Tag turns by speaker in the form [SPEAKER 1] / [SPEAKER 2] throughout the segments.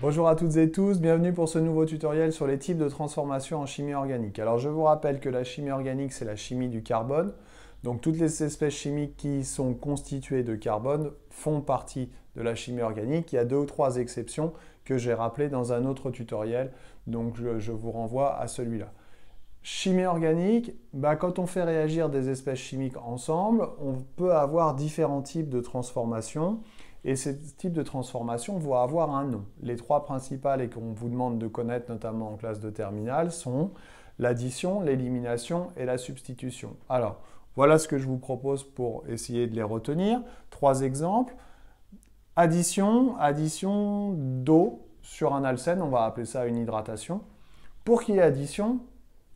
[SPEAKER 1] Bonjour à toutes et tous, bienvenue pour ce nouveau tutoriel sur les types de transformation en chimie organique. Alors je vous rappelle que la chimie organique, c'est la chimie du carbone. Donc toutes les espèces chimiques qui sont constituées de carbone font partie de la chimie organique. Il y a 2 ou 3 exceptions que j'ai rappelées dans un autre tutoriel, donc je vous renvoie à celui-là. Chimie organique, quand on fait réagir des espèces chimiques ensemble, on peut avoir différents types de transformations. Et ces types de transformations vont avoir un nom. Les 3 principales et qu'on vous demande de connaître notamment en classe de terminale sont l'addition, l'élimination et la substitution. Alors, voilà ce que je vous propose pour essayer de les retenir. 3 exemples. Addition d'eau sur un alcène, on va appeler ça une hydratation. Pour qu'il y ait addition,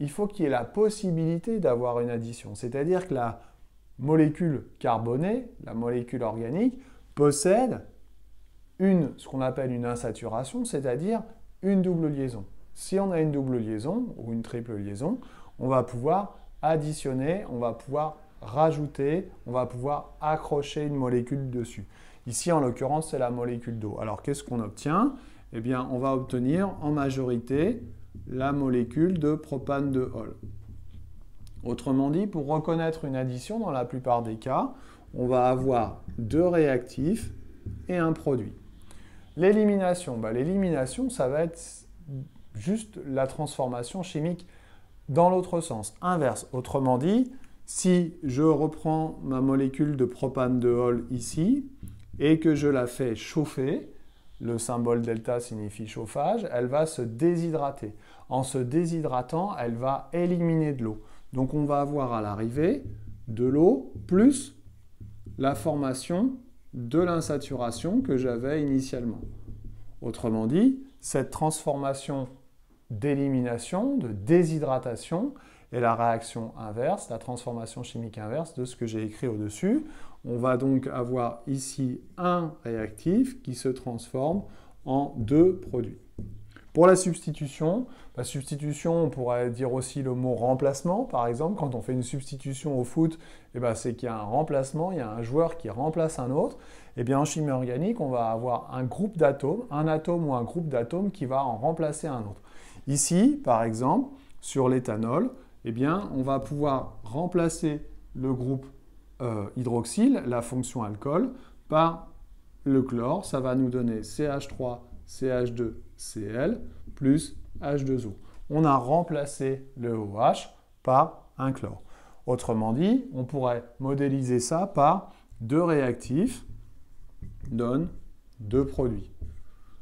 [SPEAKER 1] il faut qu'il y ait la possibilité d'avoir une addition. C'est-à-dire que la molécule carbonée, la molécule organique, possède ce qu'on appelle une insaturation, c'est-à-dire une double liaison. Si on a une double liaison ou une triple liaison, on va pouvoir additionner, on va pouvoir rajouter, on va pouvoir accrocher une molécule dessus. Ici, en l'occurrence, c'est la molécule d'eau. Alors, qu'est-ce qu'on obtient? Eh bien, on va obtenir en majorité la molécule de propane de Hall. Autrement dit, pour reconnaître une addition, dans la plupart des cas, on va avoir 2 réactifs et un produit. L'élimination, l'élimination, ça va être juste la transformation chimique dans l'autre sens, inverse. Autrement dit, si je reprends ma molécule de propane de Hall ici et que je la fais chauffer, le symbole delta signifie chauffage, elle va se déshydrater. En se déshydratant, elle va éliminer de l'eau. Donc on va avoir à l'arrivée de l'eau plus la formation de l'insaturation que j'avais initialement. Autrement dit, cette transformation d'élimination, de déshydratation, est la réaction inverse, la transformation chimique inverse de ce que j'ai écrit au-dessus. On va donc avoir ici un réactif qui se transforme en 2 produits. Pour la substitution, on pourrait dire aussi le mot remplacement. Par exemple, quand on fait une substitution au foot, c'est qu'il y a un remplacement, il y a un joueur qui remplace un autre. Et bien en chimie organique, on va avoir un groupe d'atomes, un atome ou un groupe d'atomes qui va en remplacer un autre. Ici, par exemple, sur l'éthanol, on va pouvoir remplacer le groupe hydroxyle, la fonction alcool, par le chlore. Ça va nous donner CH3, CH2, Cl plus H2O. On a remplacé le OH par un chlore. Autrement dit, on pourrait modéliser ça par 2 réactifs donnent 2 produits.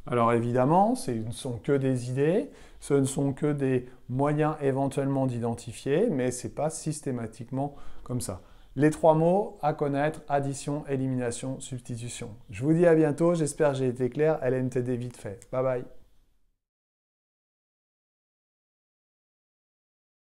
[SPEAKER 1] Alors évidemment, ce ne sont que des idées, ce ne sont que des moyens éventuellement d'identifier, mais ce n'est pas systématiquement comme ça. Les 3 mots à connaître, addition, élimination, substitution. Je vous dis à bientôt, j'espère que j'ai été clair, LNTD vite fait. Bye bye.